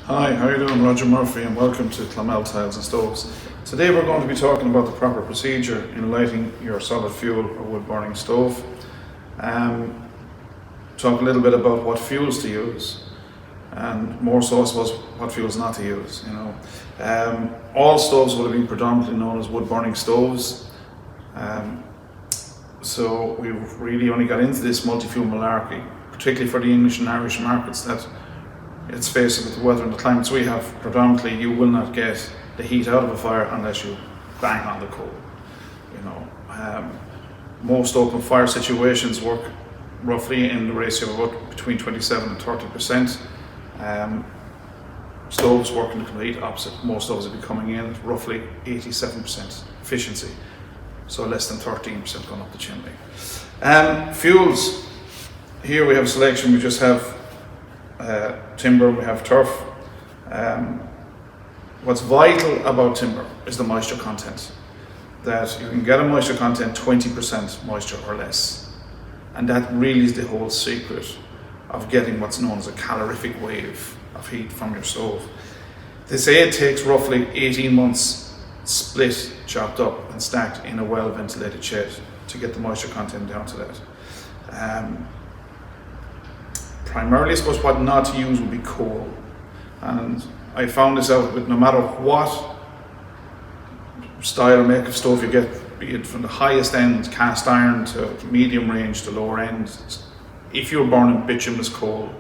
Hi, how are you doing? Roger Murphy, and welcome to Clonmel Tiles and Stoves. Today we're going to be talking about the proper procedure in lighting your solid fuel or wood burning stove. Talk a little bit about what fuels to use, and more so I suppose what fuels not to use. All stoves would have been predominantly known as wood burning stoves. So we've really only got into this multi-fuel malarkey, particularly for the English and Irish markets, that let's face it, with the weather and the climates we have, predominantly you will not get the heat out of a fire unless you bang on the coal. Most open fire situations work roughly in the ratio of about between 27 and 30%. Stoves work in the complete opposite. Most stoves will be coming in at roughly 87% efficiency, so less than 13% going up the chimney. Fuels, here we have a selection. We just have timber, we have turf. What's vital about timber is the moisture content. That you can get a moisture content 20% moisture or less, and that really is the whole secret of getting what's known as a calorific wave of heat from your stove. They say it takes roughly 18 months split, chopped up and stacked in a well ventilated shed to get the moisture content down to that. Primarily, I suppose, what not to use would be coal, and I found this out with no matter what style or make of stove you get, be it from the highest end cast iron to medium range to lower end, if you're burning bituminous coal,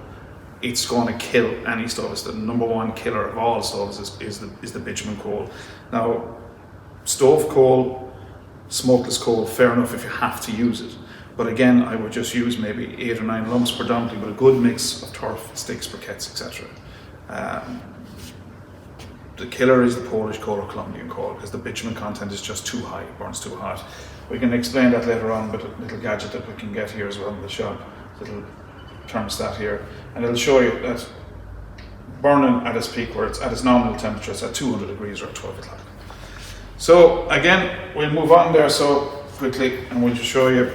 it's going to kill any stove. It's the number one killer of all stoves is the bitumen coal. Now, stove coal, smokeless coal, fair enough if you have to use it. But again, I would just use maybe 8 or 9 lumps predominantly with a good mix of turf, sticks, briquettes, etc. The killer is the Polish coal or Colombian coal, because the bitumen content is just too high, it burns too hot. We can explain that later on with a little gadget that we can get here as well in the shop, a little thermostat here, and it'll show you that burning at its peak, where it's at its nominal temperature, it's at 200 degrees or 12 o'clock. So again, we'll move on there so quickly, and we'll just show you.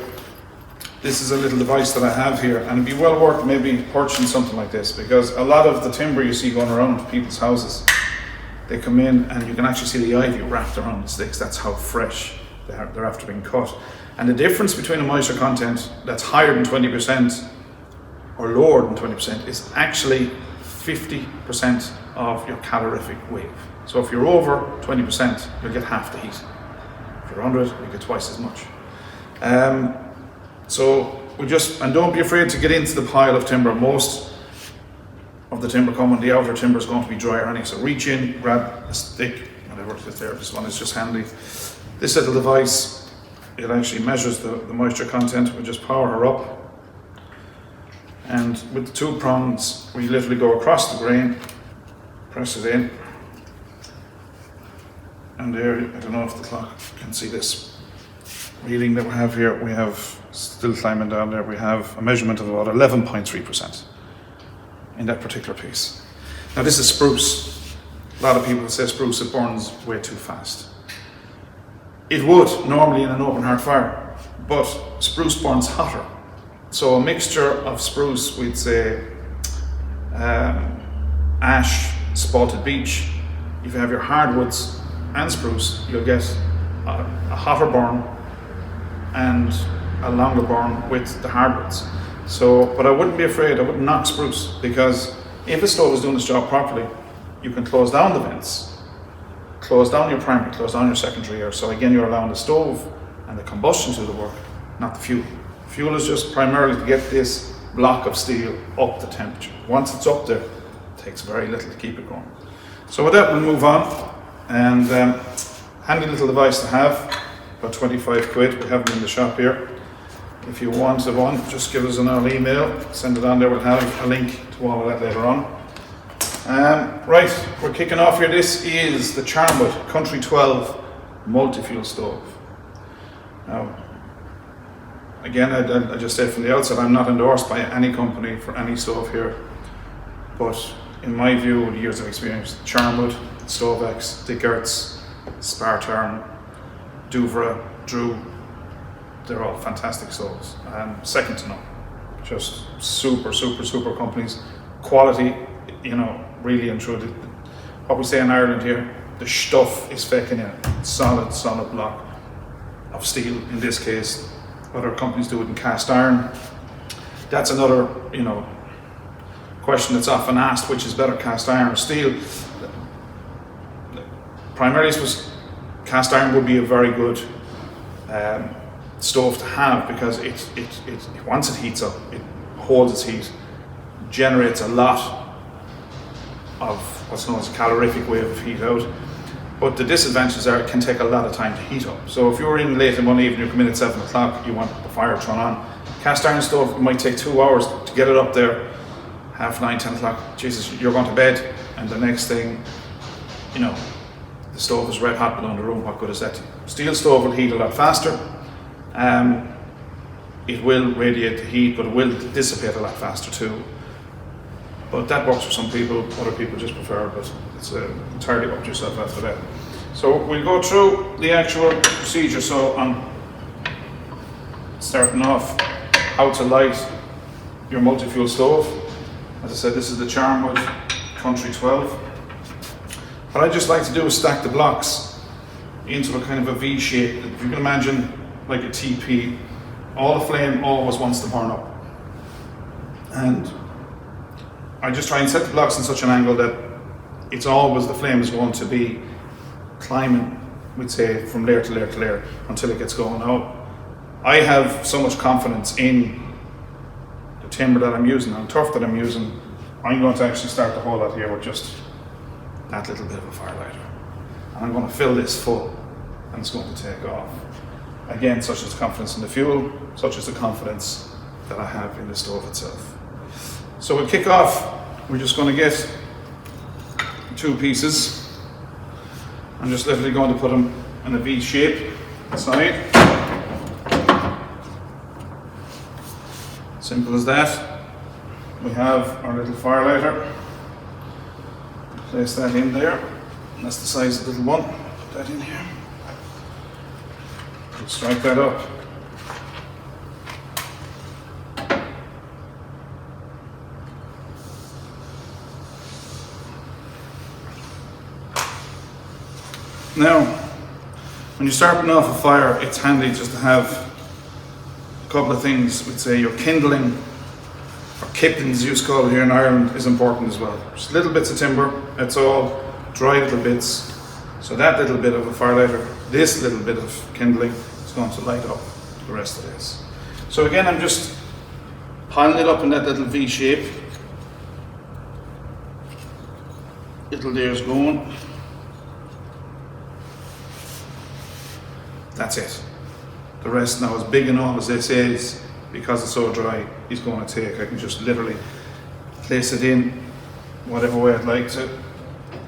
This is a little device that I have here, and it'd be well worth maybe purchasing something like this, because a lot of the timber you see going around people's houses, they come in and you can actually see the ivy wrapped around the sticks. That's how fresh they're after being cut. And the difference between a moisture content that's higher than 20% or lower than 20% is actually 50% of your calorific wave. So if you're over 20%, you'll get half the heat. If you're under it, you get twice as much. So and don't be afraid to get into the pile of timber. Most of the timber coming, the outer timber is going to be drier anyway. So reach in, grab a stick, whatever it is there. This one is just handy. This little device, it actually measures the moisture content. We just power her up, and with the 2 prongs, we literally go across the grain, press it in, and there, I don't know if the clock can see this reading that we have here. We have, still climbing down there, we have a measurement of about 11.3% in that particular piece. Now this is spruce. A lot of people say spruce, it burns way too fast. It would normally in an open hearth fire, but spruce burns hotter. So a mixture of spruce, we'd say ash, spalted beech. If you have your hardwoods and spruce, you'll get a hotter burn and a longer burn with the hardwoods. So, but I wouldn't be afraid, I wouldn't knock spruce, because if a stove is doing its job properly, you can close down the vents, close down your primary, close down your secondary air. So again, you're allowing the stove and the combustion to do the work, not the fuel. Fuel is just primarily to get this block of steel up the temperature. Once it's up there, it takes very little to keep it going. So with that, we'll move on. And handy little device to have, about 25 quid. We have them in the shop here. If you want one, just give us an email, send it on there. We'll have a link to all of that later on. Right, we're kicking off here. This is the Charmwood Country 12 multi-fuel stove. Now, again, I just said from the outset, I'm not endorsed by any company for any stove here, but in my view, with years of experience, Charmwood, Stovex, Dickerts, Spartan, Duvra, Drew, they're all fantastic stoves, second to none. Just super companies. Quality, really and truly. What we say in Ireland here, the stuff is faking in it. Solid block of steel in this case. Other companies do it in cast iron. That's another, question that's often asked, which is better, cast iron or steel? Primarily, I suppose cast iron would be a very good stove to have, because it once it heats up, it holds its heat, generates a lot of what's known as a calorific wave of heat out. But the disadvantages are it can take a lot of time to heat up. So if you're in late in one evening, you come in at 7 o'clock, you want the fire thrown on. Cast iron stove, it might take 2 hours to get it up there. 9:30, 10 o'clock, Jesus, you're going to bed, and the next thing, the stove is red hot below the room. What good is that? Steel stove will heat a lot faster. It will radiate the heat, but it will dissipate a lot faster too. But that works for some people, other people just prefer it, but it's entirely up to yourself after that. So we'll go through the actual procedure. So I'm starting off how to light your multi-fuel stove. As I said, this is the Charmwood Country 12. What I just like to do is stack the blocks into a kind of a V shape. If you can imagine like a TP, all the flame always wants to burn up. And I just try and set the blocks in such an angle that it's always, the flame is going to be climbing, we'd say, from layer to layer to layer until it gets going. Now, I have so much confidence in the timber that I'm using and turf that I'm using, I'm going to actually start the whole lot here with just that little bit of a firelighter. And I'm going to fill this full, and it's going to take off. Again, such is the confidence in the fuel, such is the confidence that I have in the stove itself. So we'll kick off. We're just going to get 2 pieces. I'm just literally going to put them in a V shape aside. Simple as that. We have our little firelighter. Place that in there. And that's the size of the little one. Put that in here. We'll strike that up. Now, when you're starting off a fire, it's handy just to have a couple of things. We'd say your kindling, or kippings, you call it here in Ireland, is important as well. Just little bits of timber, that's all, dry little bits. So that little bit of a firelighter, this little bit of kindling is going to light up the rest of this. So again, I'm just piling it up in that little V shape. Little there's going. That's it. The rest now, as big and all as this is, because it's so dry, is going to take. I can just literally place it in whatever way I'd like to.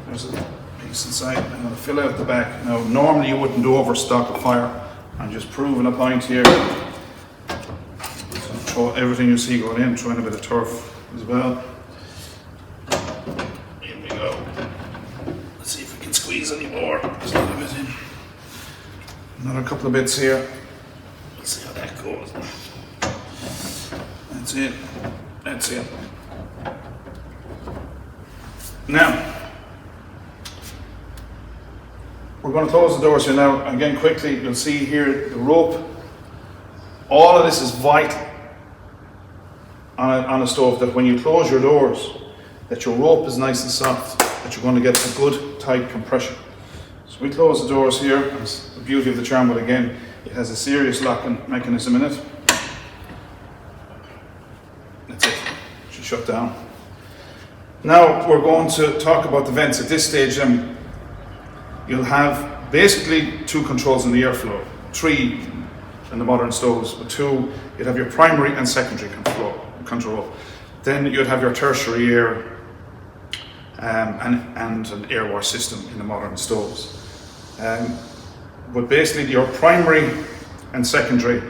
There's a piece inside. I'm going to fill out the back. Now, normally you wouldn't do overstock a fire. I'm just proving a point here. So throw everything you see going in, throw in a bit of turf as well. Here we go. Let's see if we can squeeze any more. There's a little bit in. Another couple of bits here. Let's see how that goes. That's it. That's it. Now, we're going to close the doors here now. Again, quickly, you'll see here the rope. All of this is vital on a stove, that when you close your doors, that your rope is nice and soft, that you're going to get a good tight compression. So we close the doors here. It's the beauty of the Charmwood again. It has a serious locking mechanism in it. That's it. It should shut down. Now we're going to talk about the vents. At this stage, you'll have basically 2 controls in the airflow. 3 in the modern stoves, but 2, you'd have your primary and secondary control. Then you'd have your tertiary air and an air wash system in the modern stoves. But basically your primary and secondary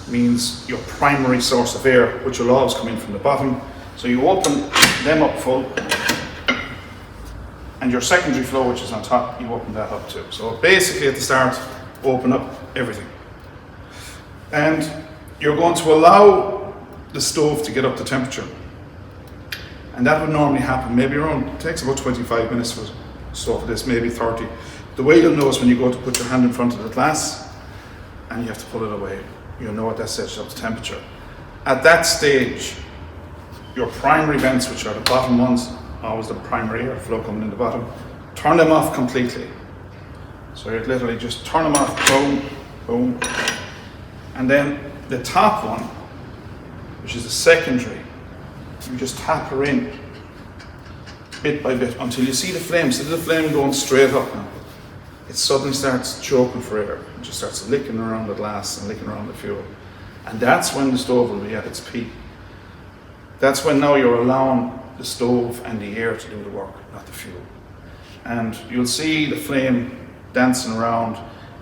means your primary source of air, which will always come in from the bottom. So you open them up full, and your secondary flow, which is on top, you open that up too. So basically at the start, open up everything. And you're going to allow the stove to get up to temperature. And that would normally happen maybe around, it takes about 25 minutes for stuff like this, maybe 30. The way you'll know is when you go to put your hand in front of the glass and you have to pull it away. You'll know at that stage up to temperature. At that stage, your primary vents, which are the bottom ones, always the primary air flow coming in the bottom, turn them off completely. So you literally just turn them off, boom, boom. And then the top one, which is the secondary, you just tap her in bit by bit until you see the flame. Instead of the flame going straight up now, it suddenly starts choking for air. It just starts licking around the glass and licking around the fuel. And that's when the stove will be at its peak. That's when now you're allowing the stove and the air to do the work, not the fuel. And you'll see the flame dancing around,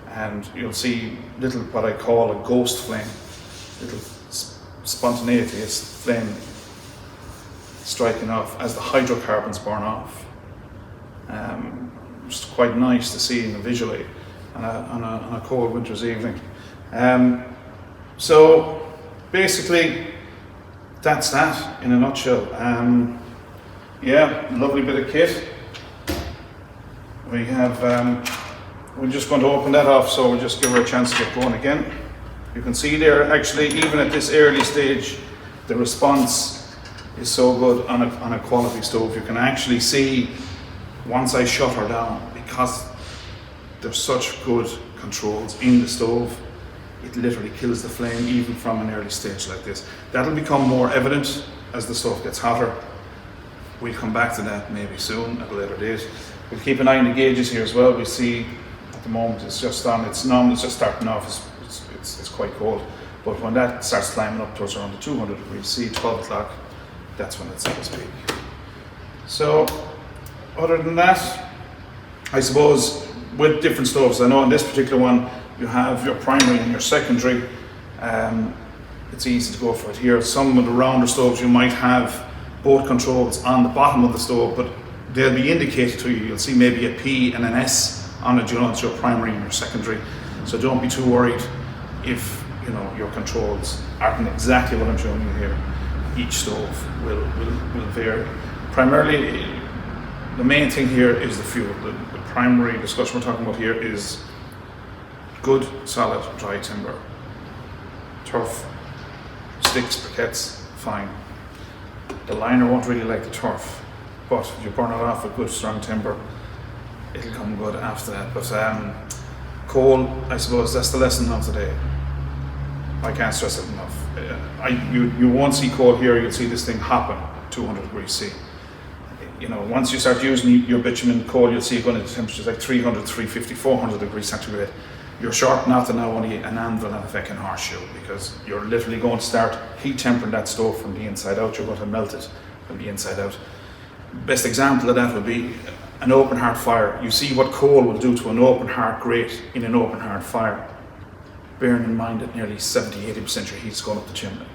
and you'll see little, what I call a ghost flame, little spontaneous flame striking off as the hydrocarbons burn off. It's quite nice to see visually on a cold winter's evening. So basically, that's that in a nutshell. Yeah, lovely bit of kit. We have, we're just going to open that off, so we'll just give her a chance to get going again. You can see there, actually, even at this early stage, the response is so good on a quality stove. You can actually see once I shut her down, because there's such good controls in the stove, it literally kills the flame even from an early stage like this. That'll become more evident as the stove gets hotter. We'll come back to that maybe soon at a later date. We'll keep an eye on the gauges here as well. We see at the moment it's just on, it's normal, it's just starting off, it's quite cold. But when that starts climbing up towards around the 200 degrees C, 12 o'clock, that's when it's at its peak. So, other than that, I suppose with different stoves, I know in this particular one, you have your primary and your secondary. It's easy to go for it here. Some of the rounder stoves, you might have both controls on the bottom of the stove, but they'll be indicated to you. You'll see maybe a P and an S on it, you know, it's your primary and your secondary. So don't be too worried if, you know, your controls aren't exactly what I'm showing you here. Each stove will vary. Primarily, the main thing here is the fuel. The primary discussion we're talking about here is good, solid, dry timber. Turf, sticks, briquettes, fine. The liner won't really like the turf, but if you burn it off with good, strong timber, it'll come good after that. But coal, I suppose that's the lesson of today. I can't stress it enough. You won't see coal here, you'll see this thing hopping 200 degrees C. You know, once you start using your bitumen coal, you'll see it going into temperatures like 300, 350, 400 degrees centigrade. You're short not to now only an anvil and a fucking horseshoe, because you're literally going to start heat tempering that stove from the inside out. You're going to melt it from the inside out. Best example of that would be an open heart fire. You see what coal will do to an open heart grate in an open heart fire. Bearing in mind that nearly 70-80% your heat's going up the chimney.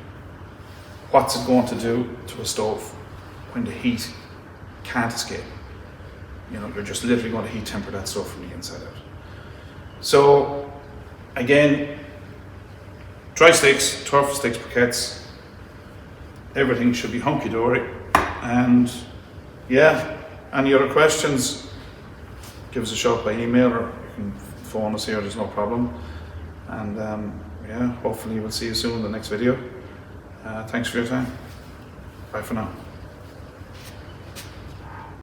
What's it going to do to a stove when the heat can't escape? You know, you're just literally going to heat temper that stove from the inside out. So, again, dry sticks, turf sticks, briquettes, everything should be hunky-dory. And yeah, any other questions, give us a shout by email, or you can phone us here, there's no problem. And yeah, hopefully we'll see you soon in the next video. Thanks for your time. Bye for now.